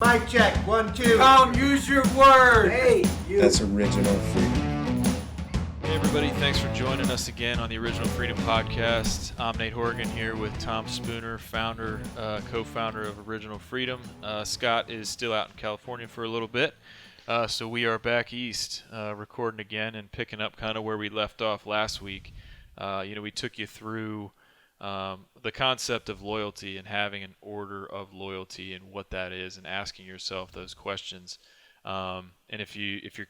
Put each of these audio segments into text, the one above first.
Mic check, 1, 2. Tom, use your word. Hey, you. That's original freedom. Hey everybody, thanks for joining us again on the Original Freedom Podcast. I'm Nate Horgan here with Tom Spooner, founder, co-founder of Original Freedom. Scott is still out in California for a little bit, so we are back east recording again and picking up kind of where we left off last week. We took you through the concept of loyalty and having an order of loyalty and what that is and asking yourself those questions. And if you're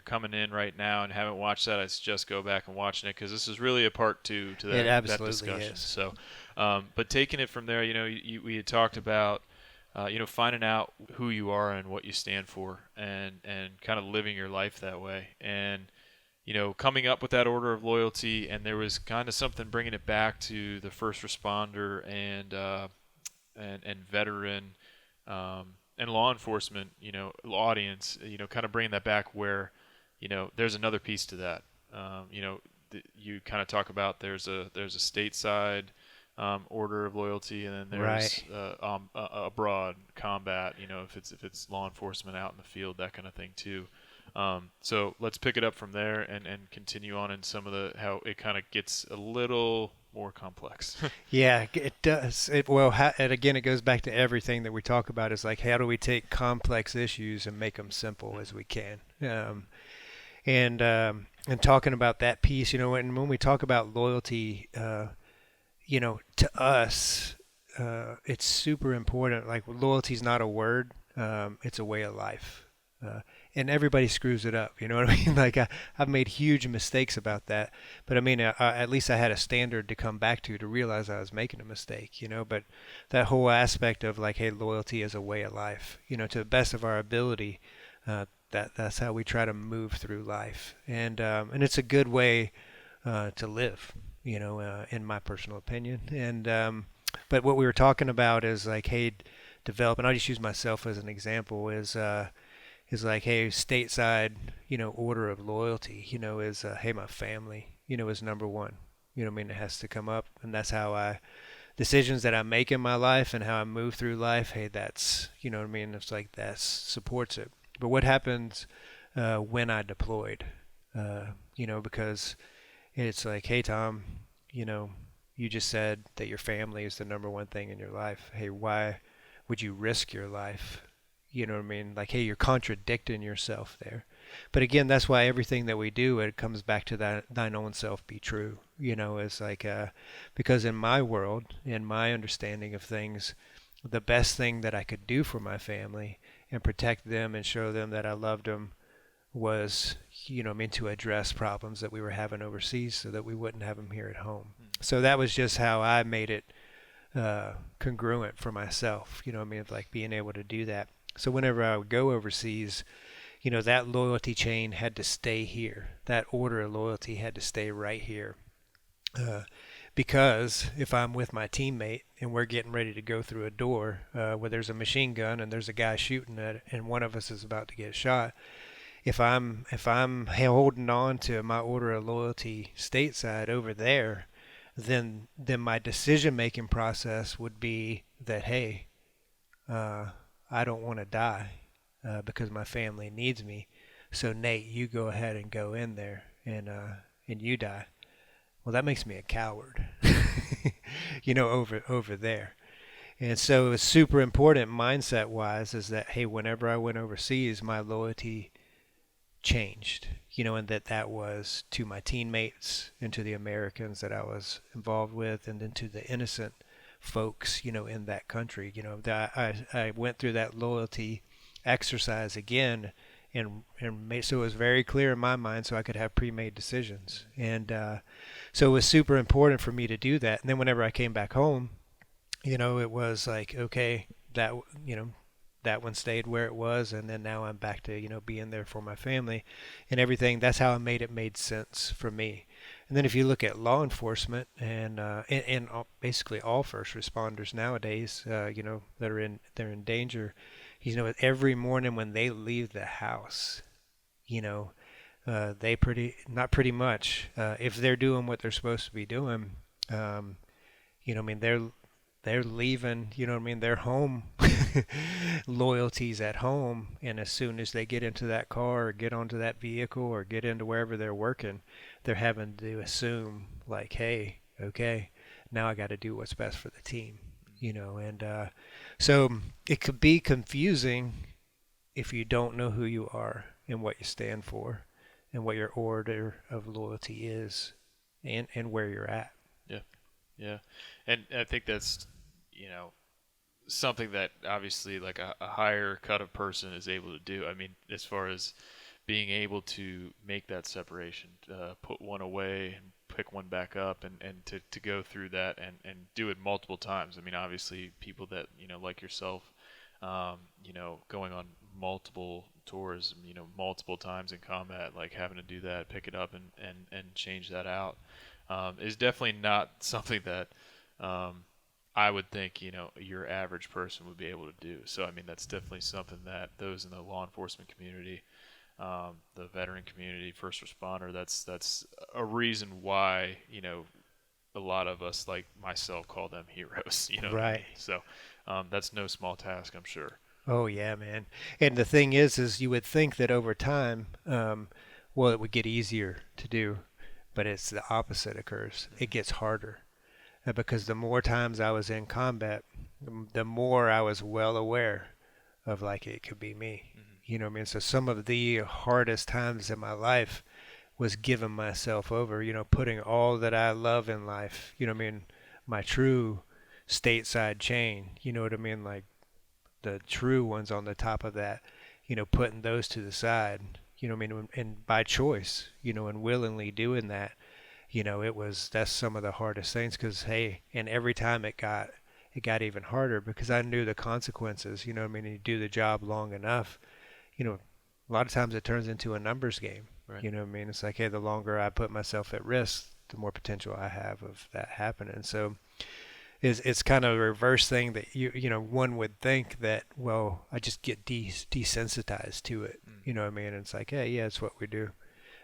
coming in right now and haven't watched that, I suggest go back and watching it because this is really a part two to that discussion. Is. So, but taking it from there, we had talked about, finding out who you are and what you stand for, and kind of living your life that way, and coming up with that order of loyalty. And there was kind of something bringing it back to the first responder and veteran. And law enforcement, audience, kind of bringing that back where, there's another piece to that. You kind of talk about there's a stateside order of loyalty, and then there's abroad combat. If it's law enforcement out in the field, that kind of thing too. So let's pick it up from there and continue on in some of how it kind of gets a little more complex. Yeah, it does. It goes back to everything that we talk about is like, how do we take complex issues and make them simple as we can? And talking about that piece, when we talk about loyalty, to us, it's super important. Like, loyalty is not a word; it's a way of life. And everybody screws it up, you know what I mean? Like, I've made huge mistakes about that, but I mean, at least I had a standard to come back to realize I was making a mistake, But that whole aspect of like, hey, loyalty is a way of life, to the best of our ability. That's how we try to move through life, and it's a good way to live, in my personal opinion. And but what we were talking about is like, hey, develop, and I'll just use myself as an example, is like, hey, stateside, order of loyalty, is, hey, my family, is number one. It has to come up, and that's how decisions that I make in my life and how I move through life, hey, that's, it's like that supports it. But what happens when I deployed, because it's like, hey, Tom, you just said that your family is the number one thing in your life. Hey, why would you risk your life? Like, hey, you're contradicting yourself there. But again, that's why everything that we do, it comes back to that thine own self be true. It's like, because in my world, in my understanding of things, the best thing that I could do for my family and protect them and show them that I loved them was, to address problems that we were having overseas so that we wouldn't have them here at home. So that was just how I made it congruent for myself, like being able to do that. So whenever I would go overseas, that loyalty chain had to stay here. That order of loyalty had to stay right here. Because if I'm with my teammate and we're getting ready to go through a door where there's a machine gun and there's a guy shooting at it and one of us is about to get shot, if I'm holding on to my order of loyalty stateside over there, then my decision-making process would be that, hey, I don't want to die because my family needs me. So Nate, you go ahead and go in there and you die. Well, that makes me a coward, over there. And so it's super important mindset-wise is that, hey, whenever I went overseas, my loyalty changed, and that was to my teammates and to the Americans that I was involved with, and then to the innocent folks, in that country. I went through that loyalty exercise again and made so it was very clear in my mind so I could have pre-made decisions. And so it was super important for me to do that. And then whenever I came back home, it was like, okay, that one stayed where it was, and then now I'm back to, being there for my family and everything. That's how it made sense for me. And then if you look at law enforcement and basically all first responders nowadays, they're in danger. Every morning when they leave the house, they if they're doing what they're supposed to be doing, they're leaving, they're home loyalties at home, and as soon as they get into that car or get onto that vehicle or get into wherever they're working, they're having to assume like, hey, okay, now I got to do what's best for the team, and so it could be confusing if you don't know who you are and what you stand for and what your order of loyalty is and where you're at. Yeah, yeah, and I think that's something that obviously like a higher cut of person is able to do. I mean, as far as being able to make that separation, put one away and pick one back up, and to go through that and do it multiple times. I mean, obviously people that like yourself, going on multiple tours, multiple times in combat, like having to do that, pick it up and change that out, is definitely not something that I would think your average person would be able to do. So I mean, that's definitely something that those in the law enforcement community, the veteran community, first responder, that's a reason why a lot of us, like myself, call them heroes. What I Right. mean? So that's no small task, I'm sure. Oh yeah, man. And the thing is you would think that over time, well, it would get easier to do, but it's the opposite occurs. It gets harder. Because the more times I was in combat, the more I was well aware of like it could be me. Mm-hmm. You know what I mean? So some of the hardest times in my life was giving myself over, putting all that I love in life, what I mean, my true stateside chain, you know what I mean, like the true ones on the top of that, putting those to the side, what I mean, and by choice, and willingly doing that, that's some of the hardest things because hey, and every time it got even harder because I knew the consequences. I mean, you do the job long enough, a lot of times it turns into a numbers game. Right. What I mean? It's like, hey, the longer I put myself at risk, the more potential I have of that happening. So it's kind of a reverse thing that one would think that, well, I just get desensitized to it. Mm. You know what I mean? And it's like, hey, yeah, it's what we do.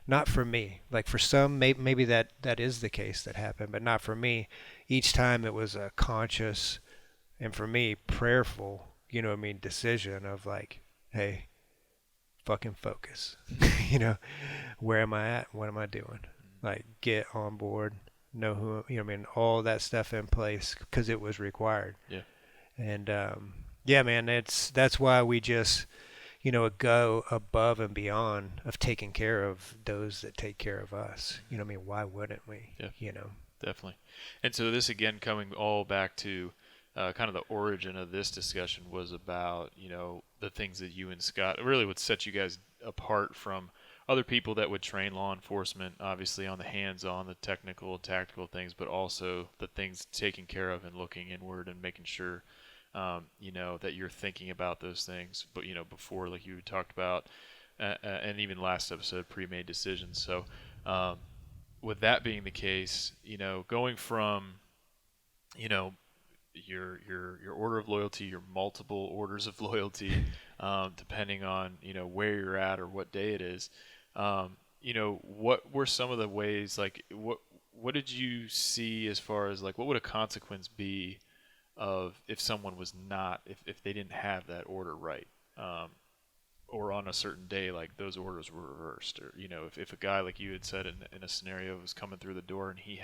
Not for me. Like for some, maybe that is the case that happened, but not for me. Each time it was a conscious and for me prayerful, what I mean, decision of like, hey, fucking focus. Where am I at? What am I doing? Like get on board, know who, I mean, all that stuff in place because it was required. Yeah. And yeah, man, that's why we just go above and beyond of taking care of those that take care of us. I mean, why wouldn't we? Yeah. Definitely. And so this again coming all back to kind of the origin of this discussion was about the things that you and Scott really would set you guys apart from other people that would train law enforcement, obviously on the hands-on, the technical, tactical things, but also the things taken care of and looking inward and making sure that you're thinking about those things, but before, like you talked about, and even last episode, pre-made decisions. So, with that being the case, going from, your order of loyalty, your multiple orders of loyalty, depending on where you're at or what day it is, what were some of the ways, like what did you see as far as like what would a consequence be of if someone was not, if they didn't have that order right, or on a certain day, like those orders were reversed, or if a guy, like you had said in a scenario, was coming through the door and he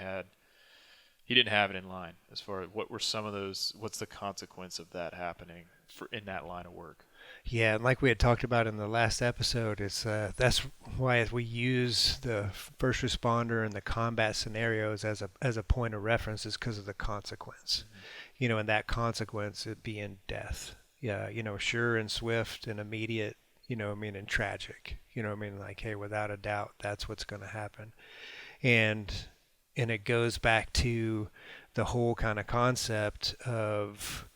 didn't have it in line, as far as what were some of those, what's the consequence of that happening in that line of work? Yeah, and like we had talked about in the last episode, it's that's why we use the first responder and the combat scenarios as a point of reference is because of the consequence. Mm-hmm. And that consequence it being death. Yeah, sure and swift and immediate, I mean, and tragic. I mean, like, hey, without a doubt, that's what's going to happen. And it goes back to the whole kind of concept of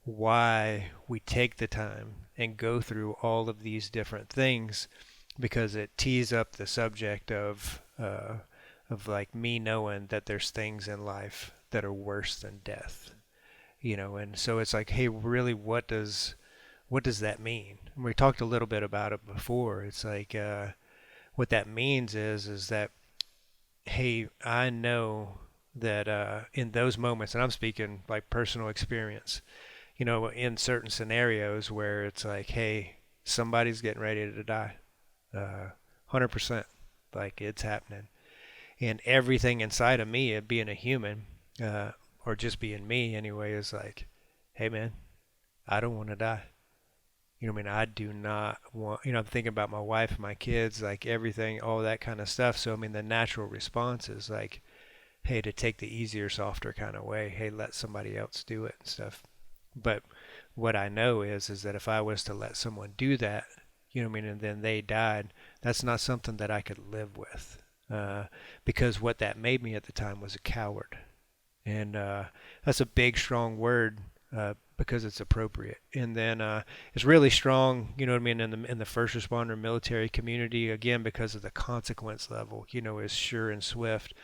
why we take the time and go through all of these different things because it tees up the subject of like me knowing that there's things in life that are worse than death, and so it's like, hey, really, what does that mean? And we talked a little bit about it before. It's like what that means is that, hey, I know that in those moments, and I'm speaking like personal experience, in certain scenarios where it's like, hey, somebody's getting ready to die, 100%, like it's happening, and everything inside of me, of being a human, uh, or just being me anyway, is like, hey man, I don't want to die. I do not want, I'm thinking about my wife, my kids, like everything, all that kind of stuff. So, the natural response is like, hey, to take the easier, softer kind of way, hey, let somebody else do it and stuff. But what I know is that if I was to let someone do that, and then they died, that's not something that I could live with. Because what that made me at the time was a coward. And that's a big, strong word, because it's appropriate. And then it's really strong, in the first responder military community, again, because of the consequence level, is sure and swift.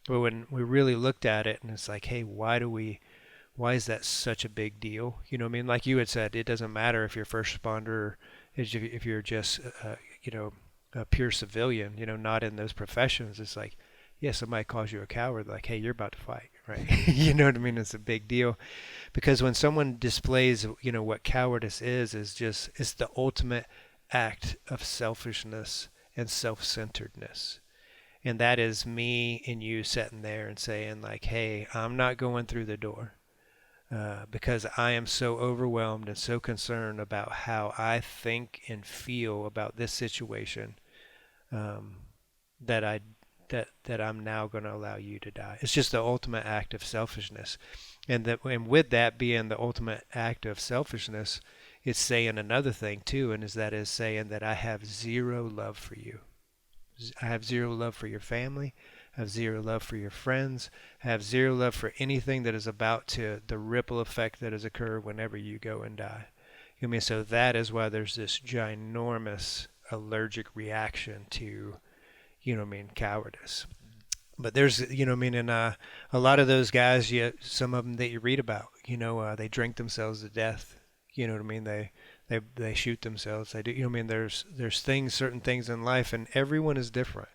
But when we really looked at it, and it's like, hey, why is that such a big deal? Like you had said, it doesn't matter if you're first responder, or if you're just, a pure civilian, not in those professions. It's like, yeah, somebody calls you a coward, like, hey, you're about to fight, right? You know what I mean? It's a big deal, because when someone displays, what cowardice is just, it's the ultimate act of selfishness and self-centeredness. And that is me and you sitting there and saying, like, hey, I'm not going through the door, because I am so overwhelmed and so concerned about how I think and feel about this situation, um, that I that I'm now going to allow you to die. It's just the ultimate act of selfishness, and with that being the ultimate act of selfishness, it's saying another thing too, and is saying that I have zero love for you. I have zero love for your family. I have zero love for your friends. I have zero love for anything that is about to, the ripple effect that has occurred whenever you go and die. So that is why there's this ginormous allergic reaction to, cowardice. But there's, and a lot of those guys, some of them that you read about, they drink themselves to death. You know what I mean? They shoot themselves. They do. There's things, certain things in life, and everyone is different.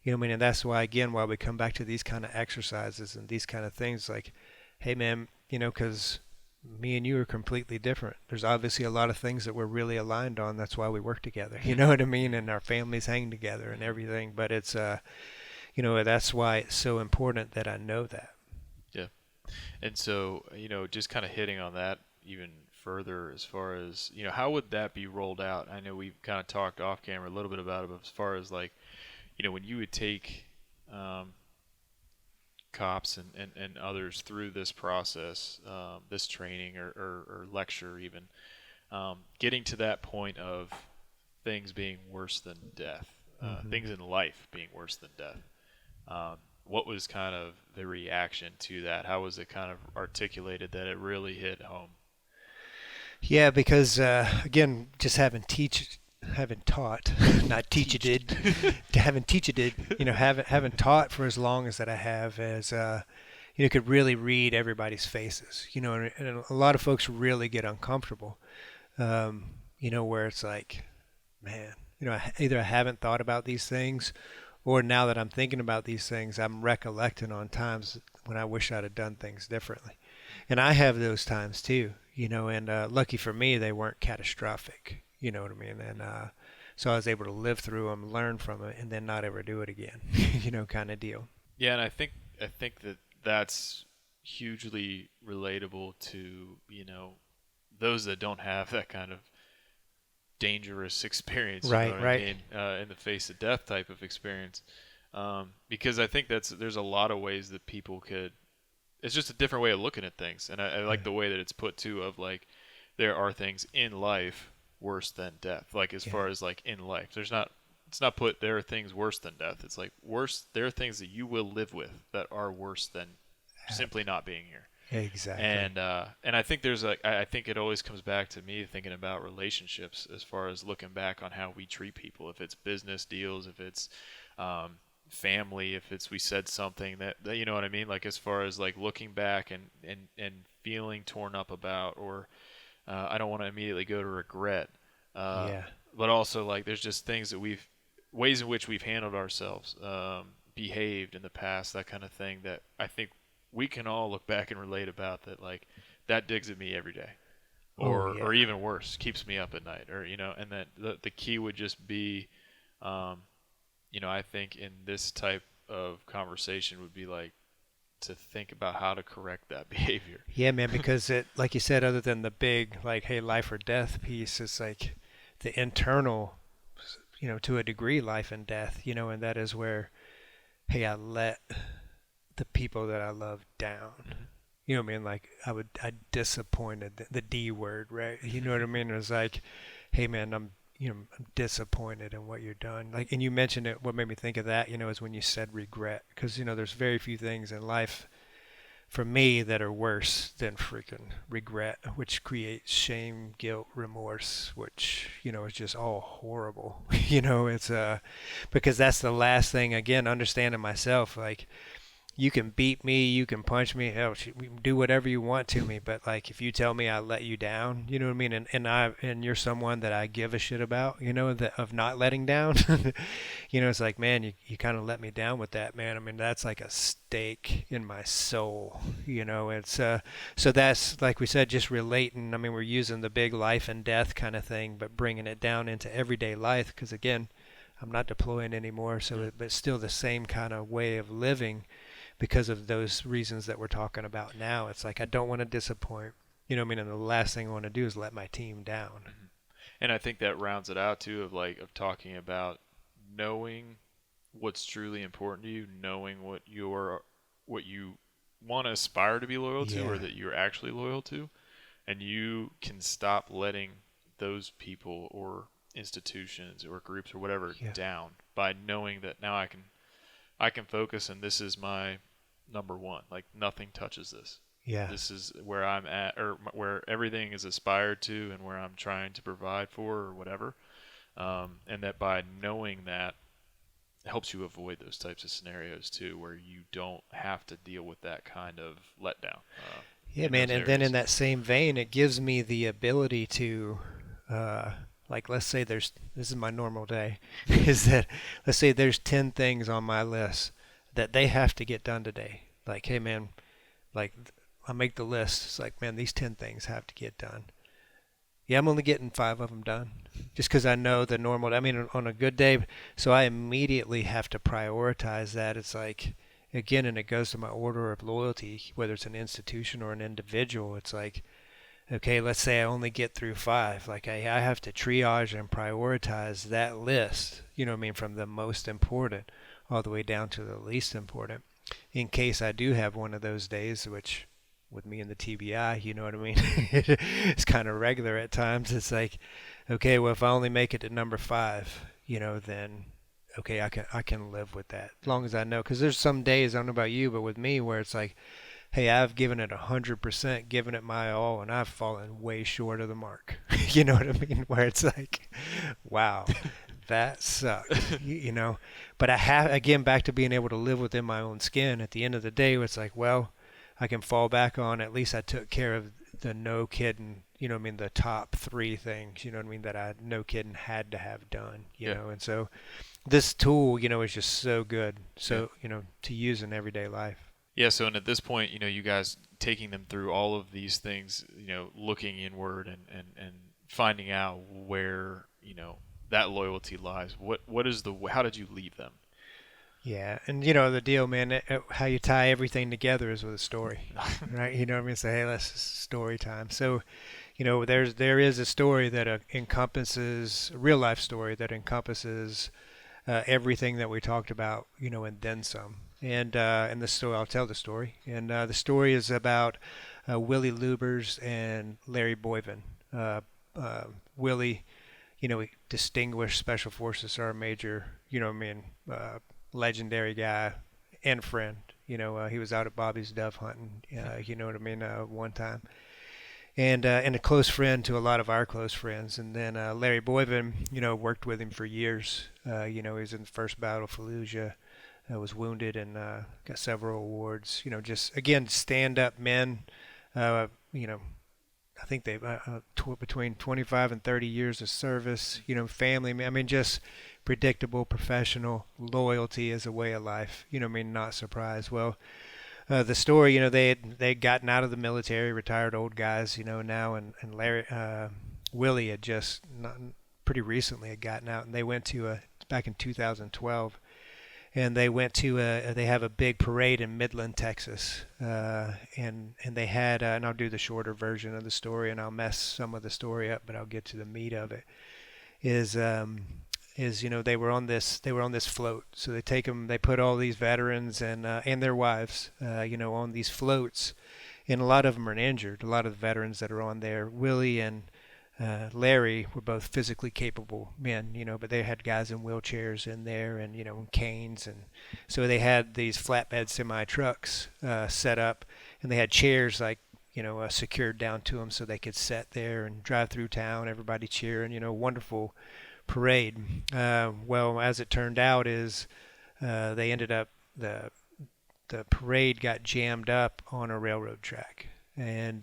And that's why, again, why we come back to these kind of exercises and these kind of things, like, hey man, because me and you are completely different. There's obviously a lot of things that we're really aligned on. That's why we work together. You know what I mean? And our families hang together and everything. But it's, that's why it's so important that I know that. Yeah. And so, just kind of hitting on that even further, as far as, how would that be rolled out? I know we've kind of talked off camera a little bit about it, but as far as like, when you would take cops and others through this process, this training or lecture even, getting to that point of things being worse than death, things in life being worse than death. What was kind of the reaction to that? How was it kind of articulated that it really hit home? Yeah, because again, just having taught, not teach it did, to haven't teach it did, haven't taught for as long as that I have, as could really read everybody's faces, and a lot of folks really get uncomfortable, where it's like, man, either I haven't thought about these things, or now that I'm thinking about these things, I'm recollecting on times when I wish I'd have done things differently. And I have those times too, and lucky for me, they weren't catastrophic, you know what I mean? And so I was able to live through them, learn from it, and then not ever do it again, kind of deal. Yeah, and I think that that's hugely relatable to, those that don't have that kind of dangerous experience, Right, right. I mean? In the face of death type of experience, because I think there's a lot of ways that people could. It's just a different way of looking at things, and I like the way that it's put too. Of like, there are things in life worse than death. Like as far as like in life, it's not put there are things worse than death. It's like worse. There are things that you will live with that are worse than simply not being here. Exactly. And I think I think it always comes back to me thinking about relationships, as far as looking back on how we treat people. If it's business deals, if it's family, if it's we said something that you know what I mean, like as far as like looking back and feeling torn up about, or I don't want to immediately go to regret, but also like there's just things that ways in which we've handled ourselves, behaved in the past, that kind of thing, that I think we can all look back and relate about, that like that digs at me every day. Oh or yeah. even worse, keeps me up at night, or and that the key would just be, um, I think in this type of conversation would be like to think about how to correct that behavior. Yeah, man, because it, like you said, other than the big, like, hey, life or death piece, it's like the internal, to a degree, life and death, and that is where, hey, I let the people that I love down. Mhm. You know what I mean? Like, I disappointed the D word, right? You know what I mean? It was like, hey, man, I'm disappointed in what you've done. Like, and you mentioned it, what made me think of that, is when you said regret. Because, there's very few things in life for me that are worse than freaking regret, which creates shame, guilt, remorse, which is just all horrible. It's because that's the last thing. Again, understanding myself, like you can beat me, you can punch me, hell, you can do whatever you want to me. But like, if you tell me I let you down, you know what I mean, and you're someone that I give a shit about, that of not letting down, it's like, man, you kind of let me down with that, man. I mean, that's like a stake in my soul. It's so that's like we said, just relating. I mean, we're using the big life and death kind of thing, but bringing it down into everyday life. Because again, I'm not deploying anymore, so but still the same kind of way of living because of those reasons that we're talking about now. It's like I don't want to disappoint. I mean, and the last thing I want to do is let my team down. Mhm. And I think that rounds it out too, of talking about knowing what's truly important to you, knowing what you want to aspire to be loyal to, or Yeah, that you're actually loyal to, and you can stop letting those people or institutions or groups or whatever yeah, down by knowing that now I can focus, and this is my number one. Like nothing touches this. yeah, This is where I'm at, or where everything is aspired to, and where I'm trying to provide for, or whatever. And that by knowing that helps you avoid those types of scenarios too, where you don't have to deal with that kind of letdown yeah, in man. those And then in areas. that same vein, it gives me the ability to, like, let's say this is my normal day, is that let's say there's 10 things on my list that they have to get done today. Like, hey, man, like I make the list. It's like, man, these 10 things have to get done. Yeah, I'm only getting 5 of them done, just because I know the normal. I mean, on a good day, so I immediately have to prioritize that. It's like, again, and it goes to my order of loyalty, whether it's an institution or an individual. It's like, okay, let's say I only get through 5. Like I have to triage and prioritize that list. You know what I mean, from the most important all the way down to the least important, in case I do have one of those days, which with me and the TBI, you know what I mean? It's kind of regular at times. It's like, okay, well, if I only make it to number 5, then okay, I can live with that as long as I know. Because there's some days, I don't know about you, but with me, where it's like, hey, I've given it 100%, given it my all, and I've fallen way short of the mark. You know what I mean? Where it's like, wow, that sucked. But I have, again, back to being able to live within my own skin. At the end of the day, it's like, well, I can fall back on, at least I took care of the no kidding, what I mean, the top 3 things, what I mean, that I no kidding had to have done, Yeah, and so this tool, is just so good, yeah, so, to use in everyday life. yeah. So, and at this point, you guys taking them through all of these things, looking inward and finding out where that loyalty lies. What is the how did you leave them? Yeah, and the deal, man, how you tie everything together is with a story, right? You know what I mean? Say, hey, let's story time. So, there is a story that encompasses a real life story that encompasses everything that we talked about, and then some. And the story, I'll tell the story. And the story is about Willie Lubers and Larry Boyven. Uh, Willie, distinguished Special Forces Sergeant Major, what I mean, legendary guy and friend. He was out at Bobby's dove hunting, you know what I mean, one time. And a close friend to a lot of our close friends. And then Larry Boyven, worked with him for years. He was in the first Battle of Fallujah, was wounded and got several awards. Just again, stand-up men. You know, I think they between 25 and 30 years of service. Family. I mean, just predictable, professional loyalty as a way of life. I mean, not surprised. Well, The story, they'd gotten out of the military, retired old guys, now, and Larry, Willie had just not, pretty recently had gotten out, and they went to back in 2012, and they went to they have a big parade in Midland, Texas, and they had, and I'll do the shorter version of the story, and I'll mess some of the story up, but I'll get to the meat of it. Is they were on this float. So they put all these veterans and their wives, on these floats, and a lot of them are injured. A lot of the veterans that are on there, Willie and Larry were both physically capable men, but they had guys in wheelchairs in there and and canes, and so they had these flatbed semi trucks set up, and they had chairs like secured down to them so they could sit there and drive through town, everybody cheering, wonderful parade. Well, as it turned out, they ended up the parade got jammed up on a railroad track, and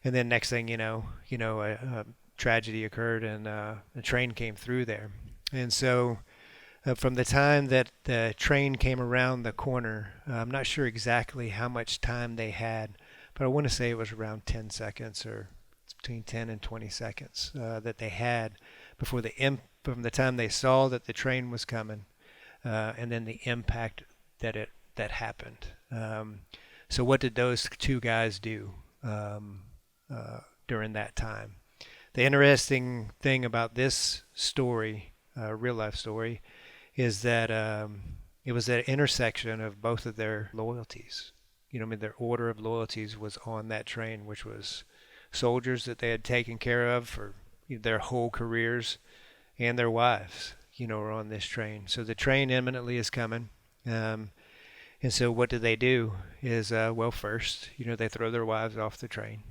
then next thing a tragedy occurred, and a train came through there, and so. From the time that the train came around the corner, I'm not sure exactly how much time they had, but I want to say it was around 10 seconds, or it's between 10 and 20 seconds that they had before from the time they saw that the train was coming, and then the impact that happened. So what did those two guys do during that time? The interesting thing about this story, real life story, is that it was that intersection of both of their loyalties. Their order of loyalties was on that train, which was soldiers that they had taken care of for their whole careers, and their wives, were on this train. So the train imminently is coming. And so what do? Is, first, they throw their wives off the train.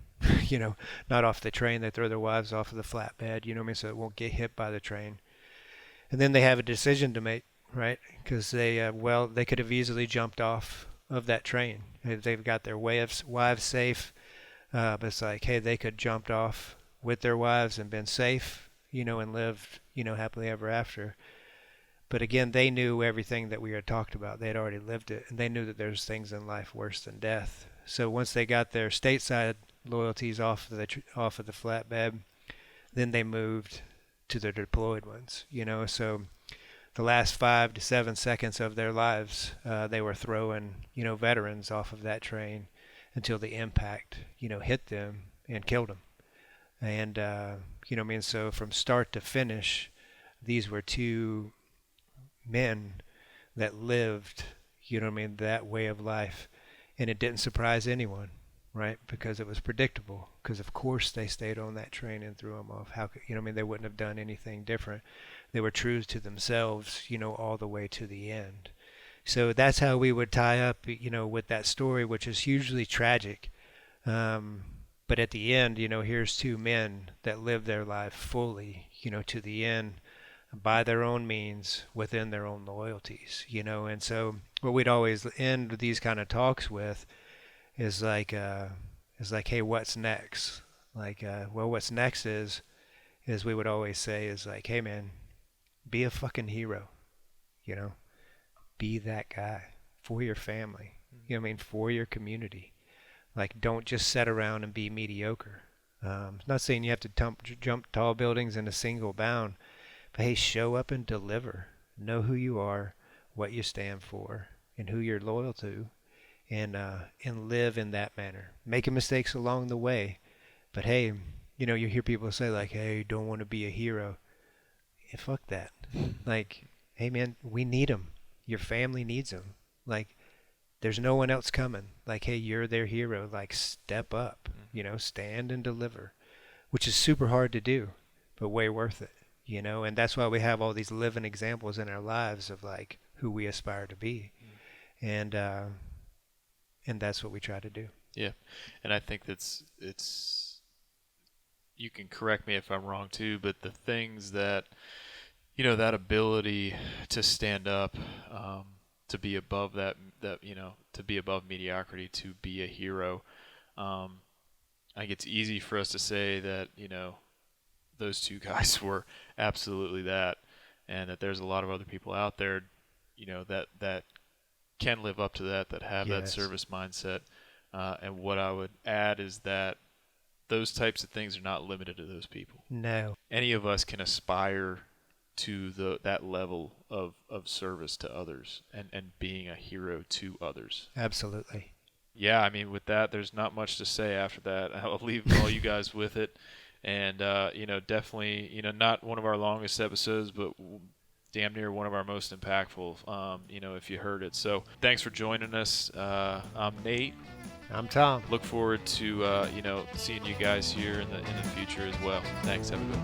Not off the train, they throw their wives off of the flatbed, so it won't get hit by the train. And then they have a decision to make, right? Because they could have easily jumped off of that train. They've got their wives safe, but it's like, hey, they could jumped off with their wives and been safe, and lived, happily ever after. But again, they knew everything that we had talked about. They had already lived it, and they knew that there's things in life worse than death. So once they got their stateside loyalties off of the flatbed, then they moved to the deployed ones, so the last 5 to 7 seconds of their lives, they were throwing, veterans off of that train until the impact, hit them and killed them. And, so from start to finish, these were two men that lived, that way of life. And it didn't surprise anyone, right? Because it was predictable. Because of course they stayed on that train and threw them off. How could, they wouldn't have done anything different. They were true to themselves, all the way to the end. So that's how we would tie up, with that story, which is hugely tragic. But at the end, here's two men that lived their life fully, to the end, by their own means, within their own loyalties, And so what we'd always end these kind of talks with is like, hey, what's next? What's next is we would always say is like, hey, man, be a fucking hero, be that guy for your family, for your community. Like, don't just sit around and be mediocre. Not saying you have to jump tall buildings in a single bound, but hey, show up and deliver. Know who you are, what you stand for, and who you're loyal to, and live in that manner. Making mistakes along the way, but hey, you hear people say like, hey, don't want to be a hero. Yeah, fuck that. Like, hey man, we need them. Your family needs them. Like, there's no one else coming. Like, hey, you're their hero. Like, step up. Stand and deliver, which is super hard to do, but way worth it. And that's why we have all these living examples in our lives of like who we aspire to be, and that's what we try to do. Yeah, and I think it's you can correct me if I'm wrong too, but the things that that ability to stand up, to be above that to be above mediocrity, to be a hero. I think it's easy for us to say that those two guys were absolutely that, and that there's a lot of other people out there that can live up to that have that Yes. service mindset. And what I would add is that those types of things are not limited to those people. No. Any of us can aspire to that level of service to others and being a hero to others. Absolutely. Yeah, I mean, with that, there's not much to say after that. I'll leave all you guys with it. And, definitely, not one of our longest episodes, but damn near one of our most impactful, if you heard it. So thanks for joining us. I'm Nate. I'm Tom. Look forward to, seeing you guys here in the future as well. Thanks, everybody.